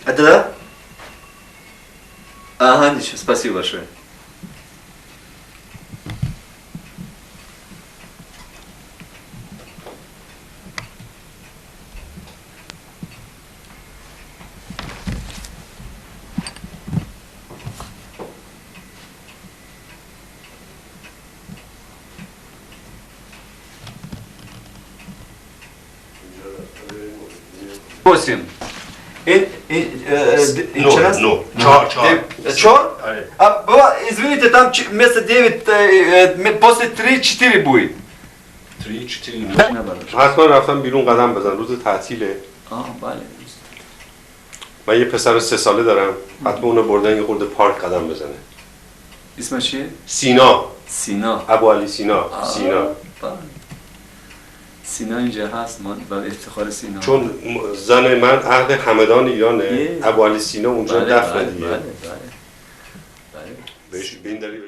Это да? Ага, ничего, спасибо большое. Восемь. Еще раз? Чор? Извините, там вместо 9, после 3-4 будет. 3-4 حتما رفتم بیرون قدم بزن روز تعطیله. بله. من یه پسر 3 ساله دارم حتما اونو بردن یه خورده پارک قدم بزنه. اسمش چیه؟ سینا. سینا. ابوعلی سینا. سینا. سینا اینجا هست، ما با افتخار سینا. چون زن من اهل همدان ایرانه. ابوعلی سینا اونجا دفنه دیگه. بله. بهش به این دلیل